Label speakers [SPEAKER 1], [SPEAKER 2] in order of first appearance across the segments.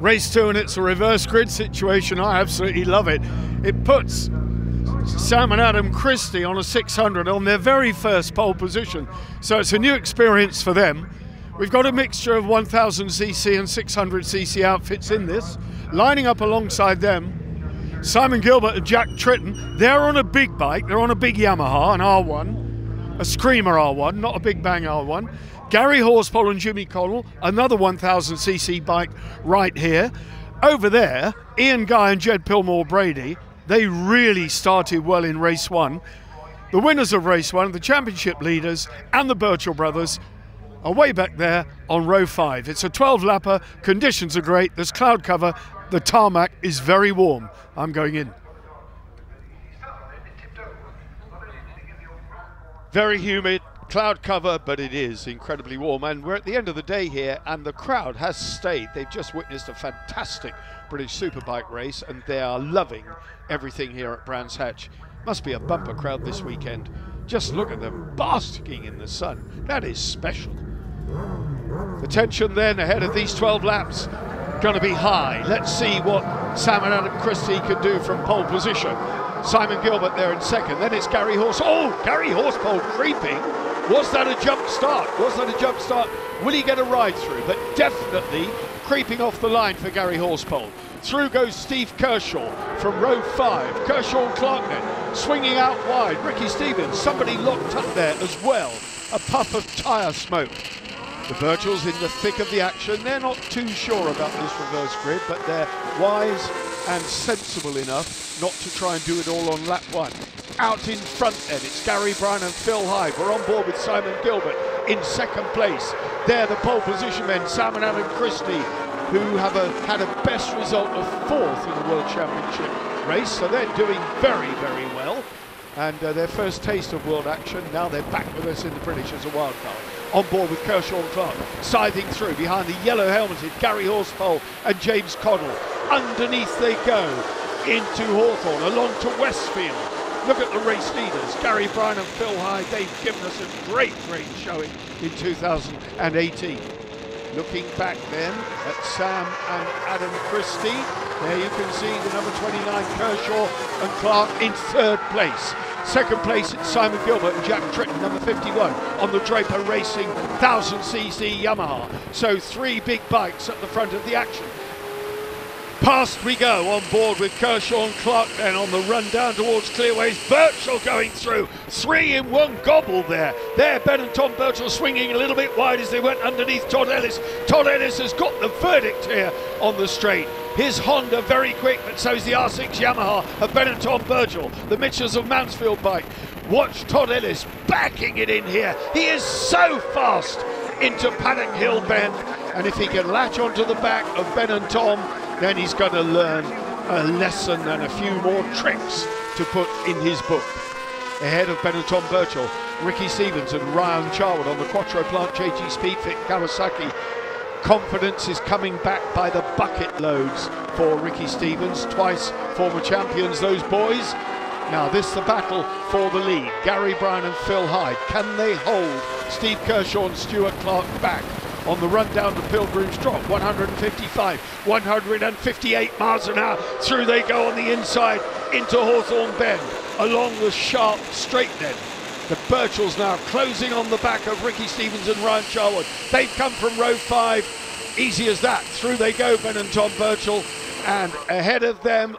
[SPEAKER 1] Race 2, and it's a reverse grid situation. I absolutely love it. It puts Sam and Adam Christie on a 600 on their very first pole position. So it's a new experience for them. We've got a mixture of 1000cc and 600cc outfits in this. Lining up alongside them, Simon Gilbert and Jack Tritton. They're on a big bike. They're on a big Yamaha, an R1, a Screamer R1, not a Big Bang R1. Gary Horspool and Jimmy Connell, another 1000cc bike right here. Over there, Ian Guy and Jed Pillmore Brady, they really started well in race 1. The winners of race 1, the championship leaders and the Birchall brothers are way back there on row 5. It's a 12-lapper, conditions are great, there's cloud cover, the tarmac is very warm. I'm going in. Very humid, cloud cover, but it is incredibly warm, and we're at the end of the day here, and the crowd has stayed. They've just witnessed a fantastic British Superbike race, and they are loving everything here at Brands Hatch. Must be a bumper crowd this weekend. Just look at them basking in the sun. That is special. The tension then ahead of these 12 laps going to be high. Let's see what Sam and Adam Christie can do from pole position. Simon Gilbert there in second. Then it's Gary Horspool. Oh, Gary Horspool creeping. Was that a jump start? Was that a jump start? Will he get a ride through? But definitely creeping off the line for Gary Horspool. Through goes Steve Kershaw from row 5. Kershaw and Clark then swinging out wide. Ricky Stevens, somebody locked up there as well. A puff of tyre smoke. The Birchalls in the thick of the action. They're not too sure about this reverse grid, but they're wise and sensible enough not to try and do it all on lap 1. Out in front then, it's Gary Bryan and Phil Hyde. We're on board with Simon Gilbert in second place. They're the pole position men, Sam and Adam Christie, who have had a best result of 4th in the World Championship race, so they're doing very, very well. And their first taste of world action, now they're back with us in the British as a wild card. On board with Kershaw and Clark, scything through behind the yellow helmeted Gary Horspool and James Connell. Underneath they go into Hawthorne, along to Westfield. Look at the race leaders, Gary Bryan and Phil Hyde. They've given us a great, great showing in 2018. Looking back then at Sam and Adam Christie, there you can see the number 29 Kershaw and Clark in 3rd place. 2nd place it's Simon Gilbert and Jack Tritton, number 51, on the Draper Racing 1000cc Yamaha. So 3 big bikes at the front of the action. Past we go, on board with Kershaw and Clark then on the run down towards Clearways. Birchall going through, 3 in 1 gobble there. There, Ben and Tom Birchall swinging a little bit wide as they went underneath Todd Ellis. Todd Ellis has got the verdict here on the straight. His Honda very quick, but so is the R6 Yamaha of Ben and Tom Birchall, the Mitchells of Mansfield bike. Watch Todd Ellis backing it in here. He is so fast into Paddock Hill Bend, and if he can latch onto the back of Ben and Tom, then he's going to learn a lesson and a few more tricks to put in his book. Ahead of Ben and Tom Birchall, Ricky Stevens and Ryan Charwood on the Quattro Plant JG Speedfit Kawasaki. Confidence is coming back by the bucket loads for Ricky Stevens, twice former champions, those boys. Now this the battle for the lead. Gary Bryan and Phil Hyde. Can they hold Steve Kershaw and Stuart Clark back on the run down to Pilgrim's Drop? 155, 158 miles an hour. Through they go on the inside into Hawthorne Bend, along the sharp straight then. The Birchalls now closing on the back of Ricky Stevens and Ryan Charwood. They've come from row 5, easy as that. Through they go, Ben and Tom Birchall, and ahead of them,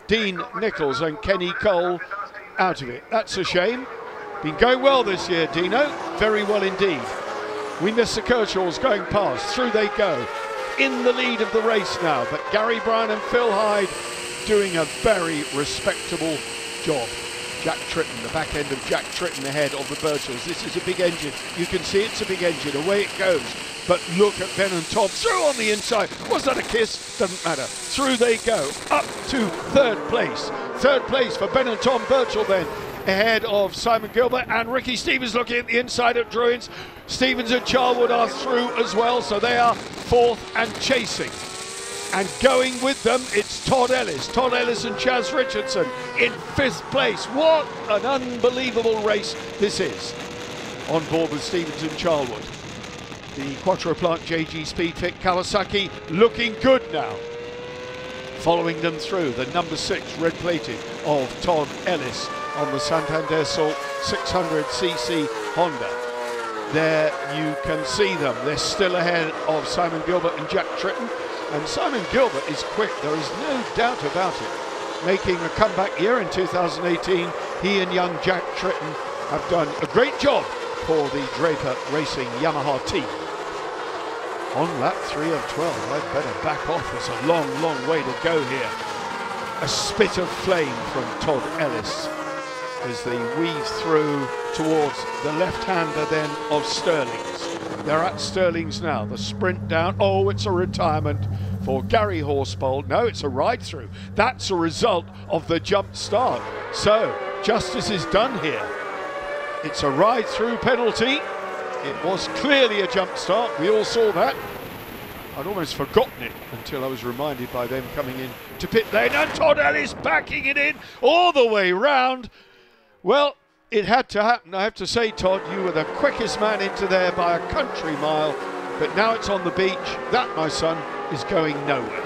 [SPEAKER 1] Dean Nichols and Kenny Cole out of it. That's a shame. Been going well this year, Dino, very well indeed. We miss the Kershaws going past. Through they go, in the lead of the race now, but Gary Bryan and Phil Hyde doing a very respectable job. Jack Tritton, the back end of Jack Tritton ahead of the Birchalls. This is a big engine. You can see it's a big engine. Away it goes. But look at Ben and Tom. Through on the inside. Was that a kiss? Doesn't matter. Through they go. Up to 3rd place. 3rd place for Ben and Tom Birchall then. Ahead of Simon Gilbert and Ricky Stevens looking at the inside of Druins. Stevens and Charwood are through as well. So they are 4th and chasing. And going with them, it's Todd Ellis. Todd Ellis and Chaz Richardson in 5th place. What an unbelievable race this is. On board with Stevens and Charwood. The Quattroplant JG Speedfit Kawasaki looking good now. Following them through, the number 6 red plated of Todd Ellis on the Santander Salt 600cc Honda. There you can see them. They're still ahead of Simon Gilbert and Jack Tritton. And Simon Gilbert is quick, there is no doubt about it. Making a comeback year in 2018, he and young Jack Tritton have done a great job for the Draper Racing Yamaha team. On lap 3 of 12, I'd better back off. It's a long, long way to go here. A spit of flame from Todd Ellis as they weave through towards the left-hander then of Sterling's. They're at Sterling's now. The sprint down. Oh, it's a retirement for Gary Horspold. No, it's a ride-through. That's a result of the jump start. So, justice is done here. It's a ride-through penalty. It was clearly a jump start. We all saw that. I'd almost forgotten it until I was reminded by them coming in to pit lane, and Todd Ellis backing it in all the way round. Well, it had to happen. I have to say, Todd, you were the quickest man into there by a country mile, but now it's on the beach. That, my son, is going nowhere.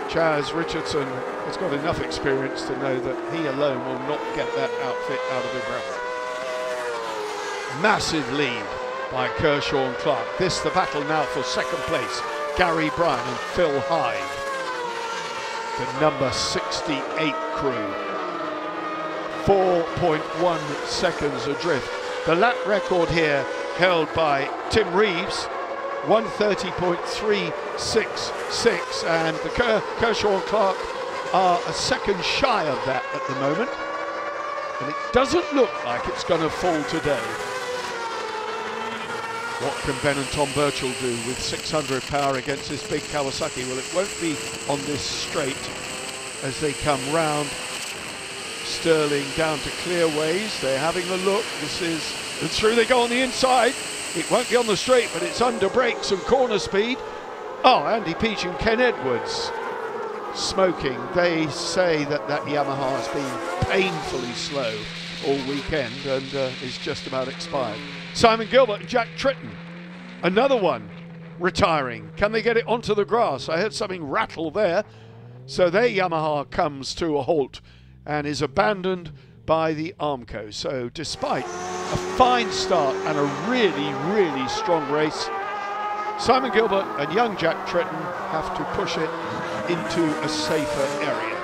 [SPEAKER 1] Chaz Richardson has got enough experience to know that he alone will not get that outfit out of the gravel. Massive lead by Kershaw and Clark. This the battle now for second place. Gary Bryan and Phil Hyde. The number 68 crew. 4.1 seconds adrift. The lap record here held by Tim Reeves, 1:30.366, and the Kershaw and Clark are a second shy of that at the moment, and it doesn't look like it's going to fall today. What can Ben and Tom Birchall do with 600 power against this big Kawasaki? Well, it won't be on this straight as they come round. Sterling down to Clearways. They're having a look. This is, and through they go on the inside. It won't be on the straight, but it's under brakes and corner speed. Oh, Andy Peach and Ken Edwards smoking. They say that that Yamaha has been painfully slow all weekend and is just about expired. Simon Gilbert and Jack Tritton, another one retiring. Can they get it onto the grass? I heard something rattle there. So their Yamaha comes to a halt and is abandoned by the Armco. So despite a fine start and a really, really strong race, Simon Gilbert and young Jack Tritton have to push it into a safer area.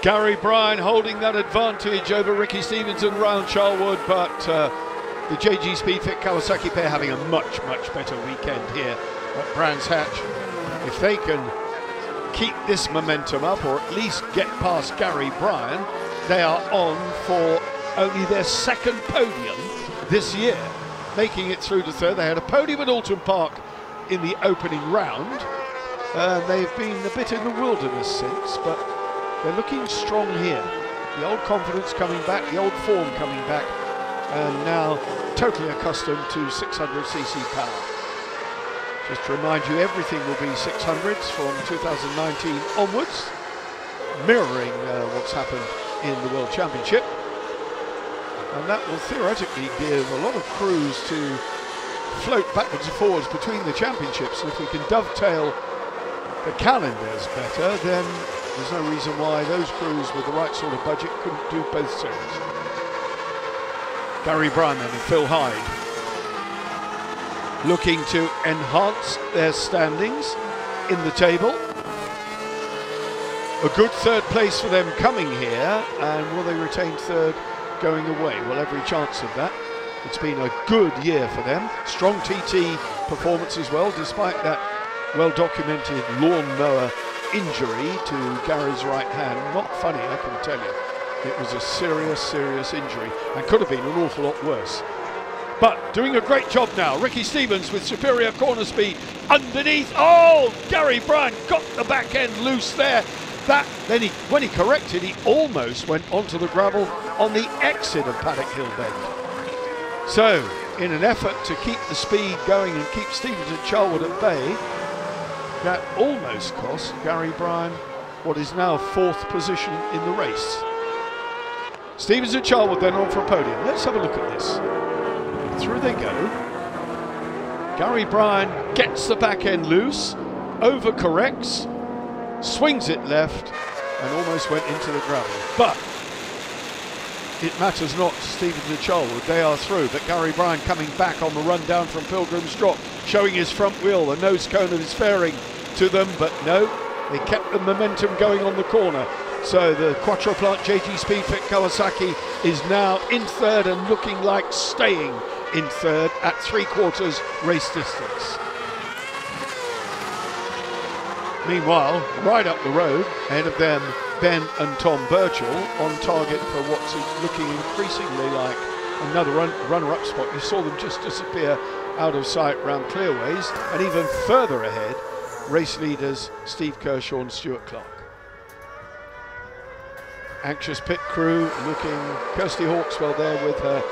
[SPEAKER 1] Gary Bryan holding that advantage over Ricky Stevens and Ryan Charlwood, but the JG Speedfit Kawasaki pair having a much, much better weekend here at Brands Hatch. If they can keep this momentum up, or at least get past Gary Bryan, they are on for only their second podium this year, making it through to third. They had a podium at Alton Park in the opening round. They've been a bit in the wilderness since, but they're looking strong here. The old confidence coming back, the old form coming back, and now totally accustomed to 600cc power. Just to remind you, everything will be 600s from 2019 onwards, mirroring what's happened in the World Championship. And that will theoretically give a lot of crews to float backwards and forwards between the championships. And if we can dovetail the calendars better, then there's no reason why those crews with the right sort of budget couldn't do both series. Gary Bryan and Phil Hyde looking to enhance their standings in the table. A good third place for them coming here, and will they retain third going away? Well, every chance of that. It's been a good year for them. Strong TT performance as well, despite that well-documented lawnmower injury to Gary's right hand. Not funny, I can tell you. It was a serious, serious injury, and could have been an awful lot worse. But doing a great job now. Ricky Stevens with superior corner speed underneath. Oh, Gary Bryan got the back end loose there. Then when he corrected, he almost went onto the gravel on the exit of Paddock Hill Bend. So, in an effort to keep the speed going and keep Stevens and Charlwood at bay, that almost cost Gary Bryan what is now fourth position in the race. Stevens and Charlwood then on for a podium. Let's have a look at this. through they go. Gary Bryan gets the back end loose, overcorrects, swings it left, and almost went into the gravel. But it matters not to Stevens and Charlwood, they are through. But Gary Bryan coming back on the run down from Pilgrim's Drop, showing his front wheel, the nose cone of his fairing to them, but no, they kept the momentum going on the corner. So the Quattroplant JG Speedfit Kawasaki is now in third and looking like staying in third at 3/4 race distance. Meanwhile, right up the road, ahead of them, Ben and Tom Birchall on target for what's looking increasingly like another runner-up spot. You saw them just disappear out of sight round Clearways, and even further ahead, race leaders Steve Kershaw and Stuart Clark. Anxious pit crew looking, Kirsty Hawkswell there with her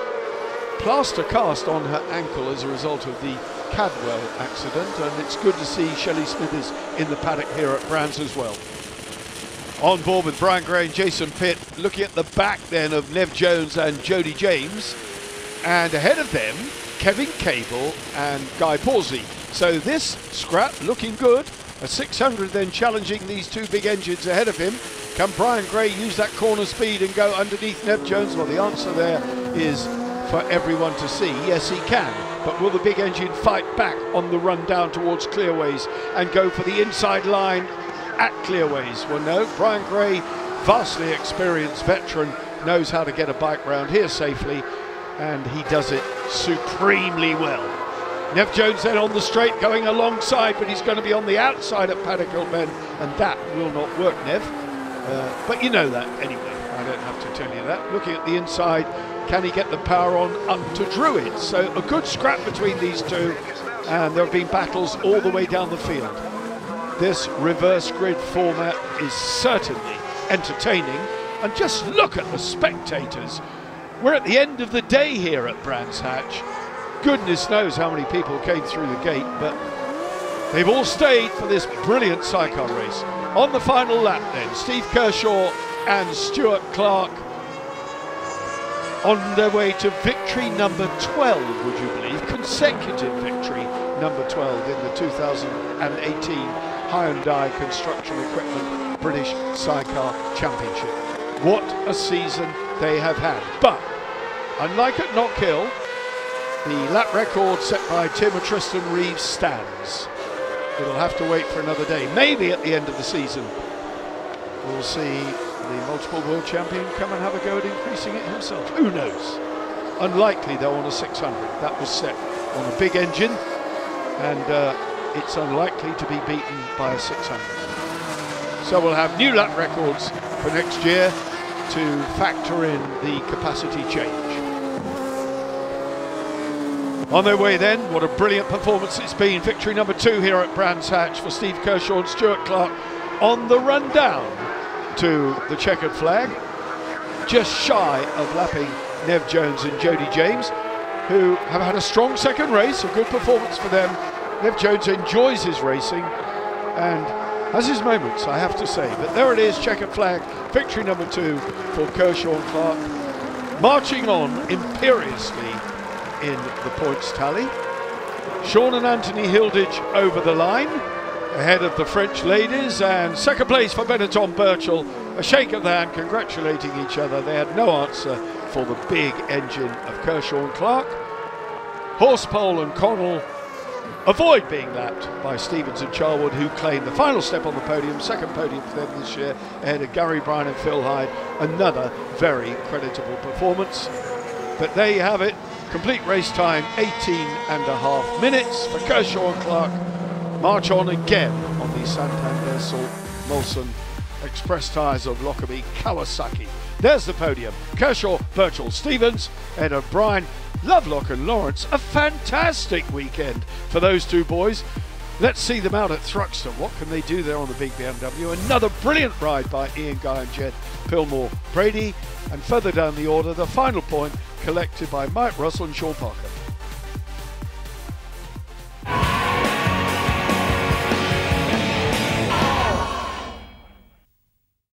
[SPEAKER 1] plaster cast on her ankle as a result of the Cadwell accident, and it's good to see Shelley Smithers in the paddock here at Brands as well. On board with Brian Gray and Jason Pitt, looking at the back then of Nev Jones and Jody James, and ahead of them Kevin Cable and Guy Pawsey. So this scrap looking good, a 600 then challenging these two big engines ahead of him. Can Brian Gray use that corner speed and go underneath Nev Jones? Well, the answer there is for everyone to see. Yes, he can. But will the big engine fight back on the run down towards Clearways and go for the inside line at Clearways? Well, no. Brian Gray, vastly experienced veteran, knows how to get a bike round here safely, and he does it supremely well. Nev Jones then on the straight going alongside, but he's going to be on the outside at Paddock Hill Bend, and that will not work, Nev. But you know that anyway, I don't have to tell you that. Looking at the inside, can he get the power on to Druid? So a good scrap between these two, and there have been battles all the way down the field. This reverse grid format is certainly entertaining, and just look at the spectators. We're at the end of the day here at Brands Hatch. Goodness knows how many people came through the gate, but they've all stayed for this brilliant sidecar race. On the final lap then, Steve Kershaw and Stuart Clark on their way to victory number 12, would you believe? Consecutive victory number 12 in the 2018 Hyundai Construction Equipment British Sidecar Championship. What a season they have had. But, unlike at Knock Hill, the lap record set by Tim and Tristan Reeves stands. It'll have to wait for another day. Maybe at the end of the season, we'll see the multiple world champion come and have a go at increasing it himself. Who knows? Unlikely though on a 600. That was set on a big engine, and it's unlikely to be beaten by a 600. So we'll have new lap records for next year to factor in the capacity change. On their way then, what a brilliant performance it's been. Victory number 2 here at Brands Hatch for Steve Kershaw and Stuart Clark on the run down to the checkered flag. Just shy of lapping Nev Jones and Jody James, who have had a strong second race, a good performance for them. Nev Jones enjoys his racing and has his moments, I have to say. But there it is, checkered flag, victory number 2 for Kershaw and Clark. Marching on imperiously in the points tally. Sean and Anthony Hilditch over the line, ahead of the French ladies, and second place for Ben and Tom Birchall. A shake of the hand congratulating each other. They had no answer for the big engine of Kershaw and Clark. Horsepole and Connell avoid being lapped by Stevens and Charlwood, who claim the final step on the podium, second podium for them this year, ahead of Gary Bryan and Phil Hyde. Another very creditable performance. But there you have it. Complete race time, 18.5 minutes for Kershaw and Clark. March on again on the Santander Salt Molson Express tyres of Lockerbie Kawasaki. There's the podium. Kershaw, Birchall, Stevens, ahead of Bryan, Lovelock and Lawrence. A fantastic weekend for those two boys. Let's see them out at Thruxton. What can they do there on the big BMW? Another brilliant ride by Ian Guy and Jed Pillmore Brady. And further down the order, the final point collected by Mike Russell and Sean Parker.